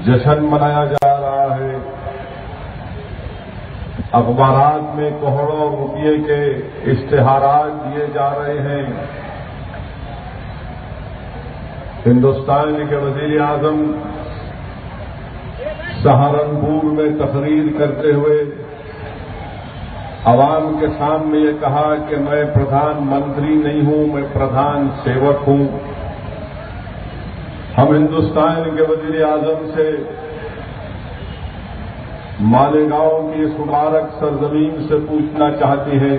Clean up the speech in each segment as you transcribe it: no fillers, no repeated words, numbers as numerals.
جشن منایا جا رہا ہے، اخبارات میں کروڑوں روپے کے اشتہارات دیے جا رہے ہیں۔ ہندوستان کے وزیر اعظم سہارنپور میں تقریر کرتے ہوئے عوام کے سامنے یہ کہا کہ میں پردھان منتری نہیں ہوں، میں پردھان سیوک ہوں۔ ہم ہندوستان کے وزیر اعظم سے مالیگاؤں کی اس مبارک سرزمین سے پوچھنا چاہتے ہیں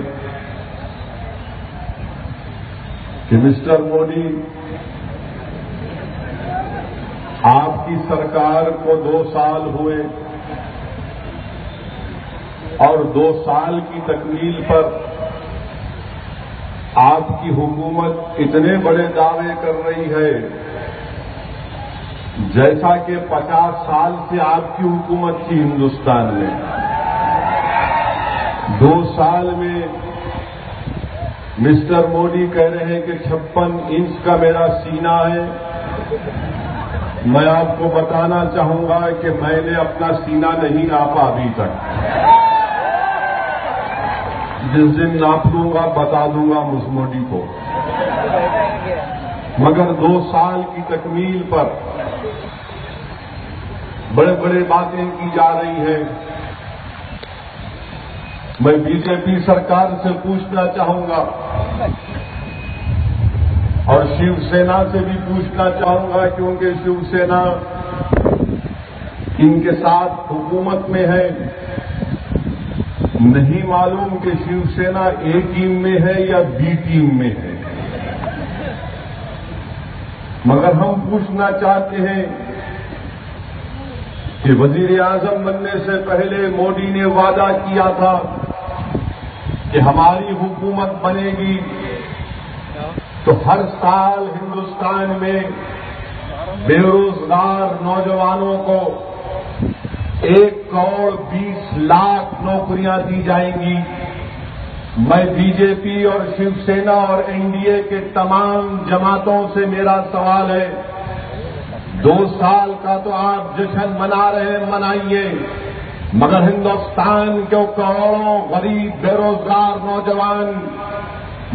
کہ مسٹر مودی، آپ کی سرکار کو 2 سال ہوئے اور 2 سال کی تکمیل پر آپ کی حکومت اتنے بڑے دعوے کر رہی ہے جیسا کہ 50 سال سے آپ کی حکومت تھی ہندوستان میں۔ 2 سال میں مسٹر مودی کہہ رہے ہیں کہ 56 انچ کا میرا سینہ ہے۔ میں آپ کو بتانا چاہوں گا کہ میں نے اپنا سینہ نہیں ناپا ابھی تک۔ جس دن ناپ لوں گا بتا دوں گا مس مودی کو، مگر 2 سال کی تکمیل پر بڑے بڑے باتیں کی جا رہی ہیں۔ میں بی جے پی سرکار سے پوچھنا چاہوں گا اور شیو سینا سے بھی پوچھنا چاہوں گا، کیونکہ شیو سینا ان کے ساتھ حکومت میں ہے۔ نہیں معلوم کہ شیو سینا اے ٹیم میں ہے یا بی ٹیم میں ہے، مگر ہم پوچھنا چاہتے ہیں کہ وزیر اعظم بننے سے پہلے مودی نے وعدہ کیا تھا کہ ہماری حکومت بنے گی تو ہر سال ہندوستان میں بے روزگار نوجوانوں کو 1 کروڑ 20 لاکھ نوکریاں دی جائیں گی۔ میں بی جے پی اور شیو سینا اور این ڈی اے کے تمام جماعتوں سے میرا سوال ہے، 2 سال کا تو آپ جشن منا رہے ہیں، منائیے، مگر ہندوستان کے کروڑوں غریب بے روزگار نوجوان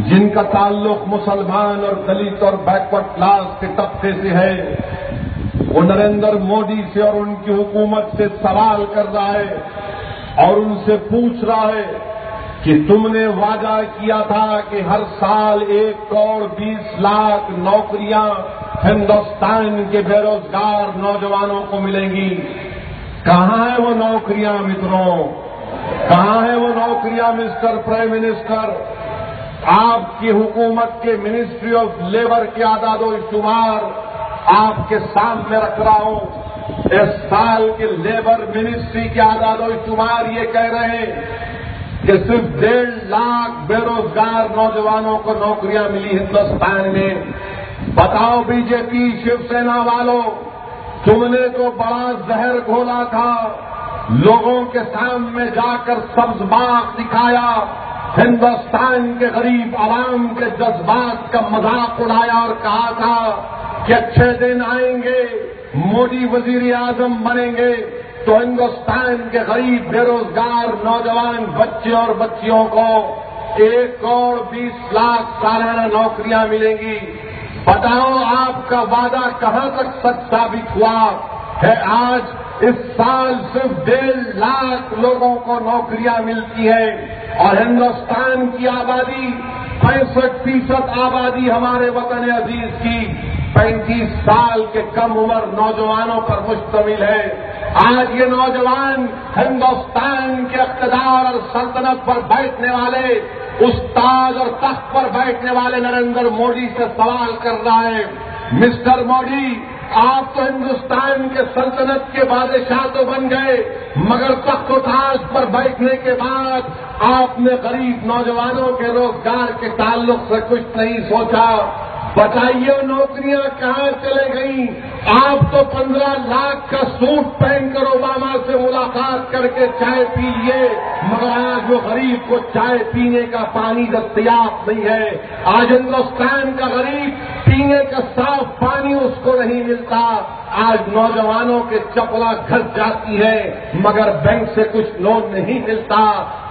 جن کا تعلق مسلمان اور دلت اور بیکورڈ کلاس کے طبقے سے ہے، وہ نریندر مودی سے اور ان کی حکومت سے سوال کر رہا ہے اور ان سے پوچھ رہا ہے کہ تم نے وعدہ کیا تھا کہ ہر سال 1 کروڑ 20 لاکھ نوکریاں ہندوستان کے بے روزگار نوجوانوں کو ملیں گی۔ کہاں ہیں وہ نوکریاں متروں؟ کہاں ہیں وہ نوکریاں مسٹر پرائم منسٹر؟ آپ کی حکومت کے منسٹری آف لیبر کے اعداد و شمار آپ کے سامنے رکھ رہا ہوں۔ اس سال کے لیبر منسٹری کے اعداد و شمار یہ کہہ رہے ہیں کہ صرف 1.5 لاکھ بے روزگار نوجوانوں کو نوکریاں ملی ہندوستان میں۔ بتاؤ بی جے پی شیو سینا والوں، تم نے تو بڑا زہر گھولا تھا، لوگوں کے سامنے جا کر سبز باغ دکھایا، ہندوستان کے غریب عوام کے جذبات کا مذاق اڑایا اور کہا تھا کہ اچھے دن آئیں گے، مودی وزیر اعظم بنیں گے تو ہندوستان کے غریب بے روزگار نوجوان بچے اور بچیوں کو 1 کروڑ 20 لاکھ سالانہ نوکریاں ملیں گی۔ بتاؤ آپ کا وعدہ کہاں تک سچ ثابت ہوا ہے؟ آج اس سال صرف 1.5 لاکھ لوگوں کو نوکریاں ملتی ہیں اور ہندوستان کی آبادی 65% آبادی ہمارے وطن عزیز کی 35 سال کے کم عمر نوجوانوں پر مشتمل ہے۔ آج یہ نوجوان ہندوستان کے اقتدار اور سلطنت پر بیٹھنے والے، استاد اور تخت پر بیٹھنے والے نریندر مودی سے سوال کر رہا ہے، مسٹر مودی، آپ تو ہندوستان کے سلطنت کے بادشاہ تو بن گئے، مگر تخت و تاج پر بیٹھنے کے بعد آپ نے غریب نوجوانوں کے روزگار کے تعلق سے کچھ نہیں سوچا۔ بتائیے نوکریاں کہاں چلے گئیں؟ آپ تو 15 لاکھ کا سوٹ پہن کر اوباما سے ملاقات کر کے چائے پی لیے، مگر آج وہ غریب کو چائے پینے کا پانی دستیاب نہیں ہے۔ آج ہندوستان کا غریب پینے کا صاف پانی اس کو نہیں ملتا. آج نوجوانوں کے چپلا گھس جاتی ہے مگر بینک سے کچھ لون نہیں ملتا.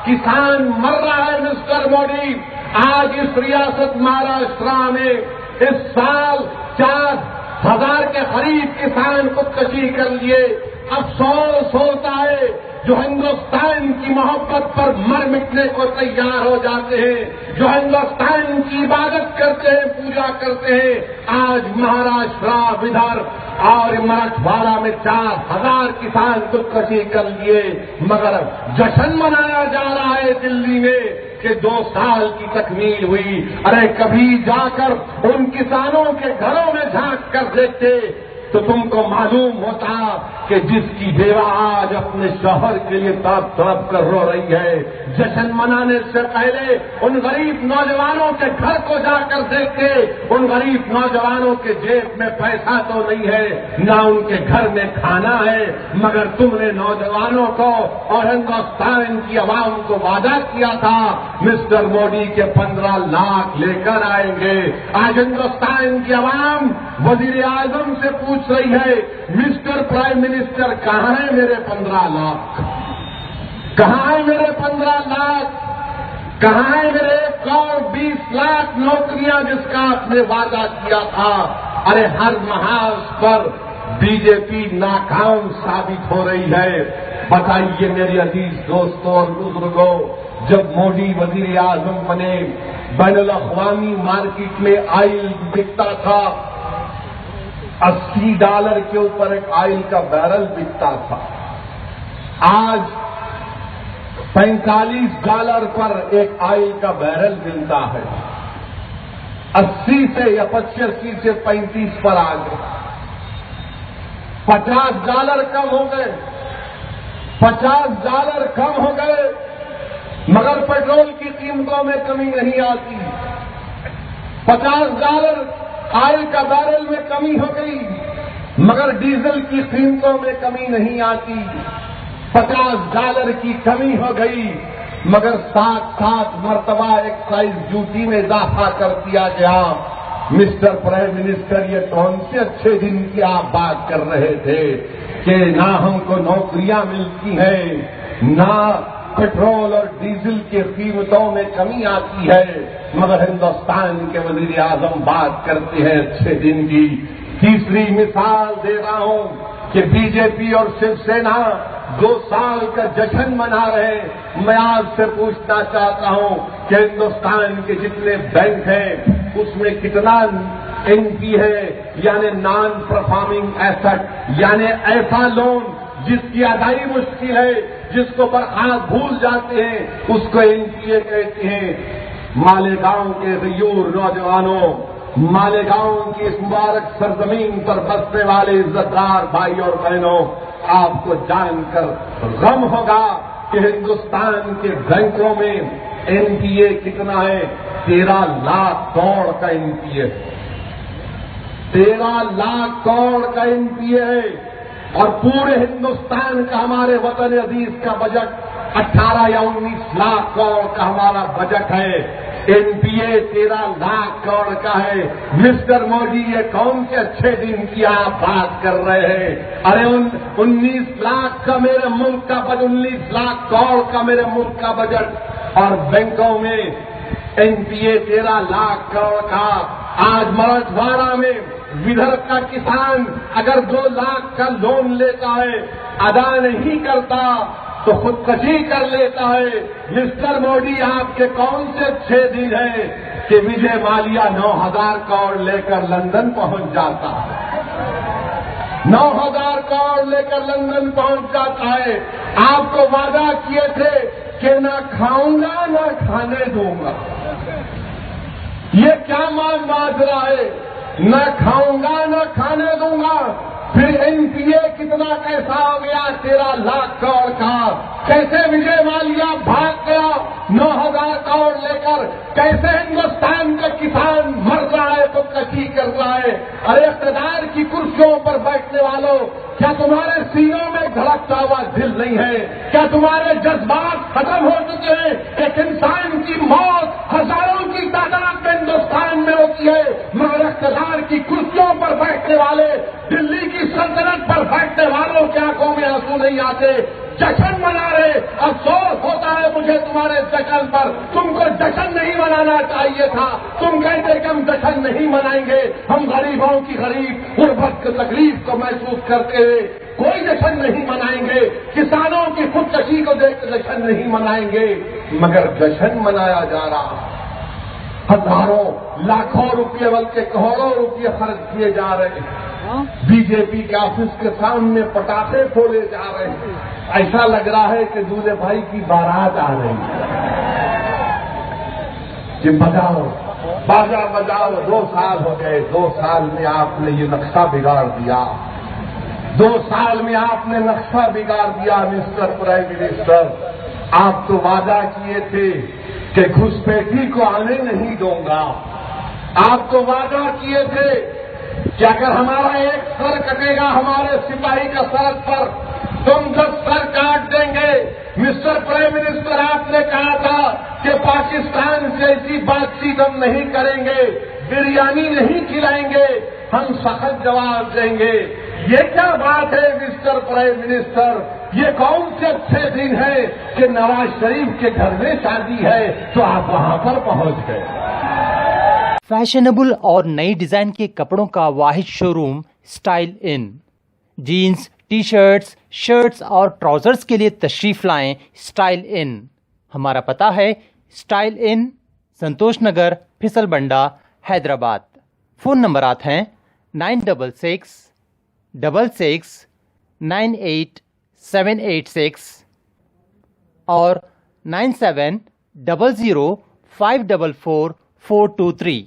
کسان مر رہا ہے مسٹر مودی. آج اس ریاست مہاراشٹر میں اس سال 4,000 کے قریب کسان خودکشی کر لیے. افسوس ہوتا ہے جو ہندوستان کی محبت پر مر مٹنے کو تیار ہو جاتے ہیں, جو ہندوستان کی عبادت کرتے ہیں, پوجا کرتے ہیں. آج مہاراشٹر, ودربھ اور مراٹھواڑہ میں 4,000 کسان خودکشی کر لیے مگر جشن منایا جا رہا ہے دلی میں کہ 2 سال کی تکمیل ہوئی. ارے کبھی جا کر ان کسانوں کے گھروں میں جھانک کر دیکھتے تو تم کو معلوم ہوتا کہ جس کی بیوہ آج اپنے شوہر کے لیے تڑپ تڑپ کر رو رہی ہے, جشن منانے سے پہلے ان غریب نوجوانوں کے گھر کو جا کر دیکھتے. ان غریب نوجوانوں کے جیب میں پیسہ تو نہیں ہے, نہ ان کے گھر میں کھانا ہے, مگر تم نے نوجوانوں کو اور ہندوستان کی عوام کو وعدہ کیا تھا مسٹر مودی کے 15 لاکھ لے کر آئیں گے. آج ہندوستان کی عوام وزیر اعظم سے پوچھ رہی ہے مسٹر پرائم منسٹر کہاں ہے میرے 15 لاکھ, کہاں ہے میرے 15 لاکھ, کہاں ہے میرے 120 لاکھ نوکریاں جس کا آپ نے وعدہ کیا تھا. ارے ہر محاذ پر بی جے پی ناکام ثابت ہو رہی ہے. بتائیے میرے عزیز دوستوں اور بزرگوں, جب مودی وزیر اعظم بنے بین الاقوامی مارکیٹ میں آئل بکتا تھا $80 کے اوپر ایک آئل کا بیرل بکتا تھا. آج $45 پر ایک آئل کا بیرل ملتا ہے. 80 سے یا 85 سے 35 پر آ گئے. $50 کم ہو گئے, $50 کم ہو گئے مگر پیٹرول کی قیمتوں میں کمی نہیں آتی. $50 آئل کا بیرل میں کمی ہو گئی مگر ڈیزل کی قیمتوں میں کمی نہیں آتی. $50 کی کمی ہو گئی مگر 7 مرتبہ ایکسائز ڈیوٹی میں اضافہ کر دیا گیا. مسٹر پرائم منسٹر, یہ کون سے اچھے دن کی آپ بات کر رہے تھے کہ نہ ہم کو نوکریاں ملتی ہیں, نہ پیٹرول اور ڈیزل کی قیمتوں میں کمی آتی ہے, مگر ہندوستان کے وزیر اعظم بات کرتے ہیں اچھے دن کی. تیسری مثال دے رہا ہوں کہ بی جے پی اور شیو سینا 2 سال کا جشن منا رہے. میں آپ سے پوچھنا چاہتا ہوں کہ ہندوستان کے جتنے بینک ہیں اس میں کتنا این پی ہے, یعنی نان پرفارمنگ ایسٹ, یعنی ایسا لون جس کی ادائیگی مشکل ہے, جس کو برخاست بھول جاتے ہیں, اس کو این پی اے کہتے ہیں. مالیگاؤں کے غیور نوجوانوں, مالیگاؤں کی اس مبارک سرزمین پر بسنے والے عزتدار بھائی اور بہنوں, آپ کو جان کر غم ہوگا کہ ہندوستان کے بینکوں میں این پی اے کتنا ہے. 13 لاکھ کروڑ کا این پی اے, 13 لاکھ کروڑ کا این پی اے ہے. اور پورے ہندوستان کا, ہمارے وطن عزیز کا بجٹ 18 یا 19 لاکھ کروڑ کا ہمارا بجٹ ہے. این پی اے 13 لاکھ کروڑ کا ہے. مسٹر مودی, یہ کون سے اچھے دن کی آپ بات کر رہے ہیں؟ ارے 19 لاکھ کا میرے ملک کا بجٹ, 19 لاکھ کروڑ کا میرے ملک کا بجٹ, اور بینکوں میں این پی اے 13 لاکھ کروڑ کا. آج مراٹھواڑہ میں ودربھ کا کسان اگر 2 لاکھ کا لون لیتا ہے, ادا نہیں کرتا تو خودکشی کر لیتا ہے. مسٹر مودی, آپ کے کون سے اچھے دن ہیں کہ وجے مالیا 9,000 کروڑ لے کر لندن پہنچ جاتا ہے, 9,000 کروڑ لے کر لندن پہنچ جاتا ہے. آپ کو وعدہ کیے تھے کہ نہ کھاؤں گا نہ کھانے دوں گا. یہ کیا ماجرا ہے؟ نہ کھاؤں گا نہ کھانے دوں گا. پھر این پی اے کتنا کیسا ہو گیا؟ 13 لاکھ کروڑ کا. کیسے وجے مالیا بھاگ گیا 9,000 کروڑ لے کر؟ کیسے ہندوستان کا کسان مر رہا ہے, خودکشی کر رہا ہے؟ ارے اقتدار کی کرسیوں پر بیٹھنے والوں, کیا تمہارے سینوں میں دھڑکتا ہوا دل نہیں ہے؟ کیا تمہارے جذبات ختم ہو چکے ہیں؟ ایک انسان کی موت ہزاروں کی تعداد میں ہندوستان میں ہوتی ہے مگر اقتدار کی کرسیوں پر بیٹھنے والے، دلی کی سلطنت پر بیٹھنے والوں کی آنکھوں میں آنسو نہیں آتے، جشن منا رہے۔ افسوس ہوتا ہے مجھے تمہارے جشن پر، تم کو جشن نہیں منانا چاہیے تھا۔ تم کہتے کہ ہم جشن نہیں منائیں گے، ہم غریبوں کی غریب غربت کی تکلیف کو محسوس کرتے ہوئے کوئی جشن نہیں منائیں گے، کسانوں کی خودکشی کو دیکھ کے جشن نہیں منائیں گے، مگر جشن منایا جا رہا۔ ہزاروں لاکھوں روپے بلکہ کروڑوں روپے خرچ کیے جا رہے ہیں، بی جے پی کے آفس کے سامنے پٹاخے پھوڑے جا رہے ہیں، ایسا لگ رہا ہے کہ دولہے بھائی کی بارات آ رہی ہے کہ بجاؤ باجا بجاؤ۔ 2 سال ہو گئے، 2 سال میں آپ نے یہ نقشہ بگاڑ دیا، 2 سال میں آپ نے نقشہ بگاڑ دیا مسٹر پرائم منسٹر۔ آپ تو وعدہ کیے تھے کہ گھسپیٹھی کو آنے نہیں دوں گا، آپ تو وعدہ کیے تھے کہ اگر ہمارا ایک سر کٹے گا ہمارے سپاہی کا سڑک پر تم 10 سر کاٹ دیں گے۔ مسٹر پرائم منسٹر، آپ نے کہا تھا کہ پاکستان سے ایسی بات چیت ہم نہیں کریں گے، بریانی نہیں کھلائیں گے، ہم سخت جواب دیں گے۔ یہ کیا بات ہے مسٹر پرائم منسٹر؟ یہ کون سے اچھے دن ہے کہ نواز شریف کے گھر میں شادی ہے تو آپ وہاں پر پہنچ گئے؟ فیشنیبل اور نئی ڈیزائن کے کپڑوں کا واحد show room style in, jeans, T shirts, shirts اور ٹراؤزرز کے لیے تشریف لائیں اسٹائل ان۔ ہمارا پتہ ہے اسٹائل ان، سنتوش نگر، پھسل بنڈا، حیدرآباد۔ فون نمبرات ہیں 9666 66 98 786 اور 9700 544 423۔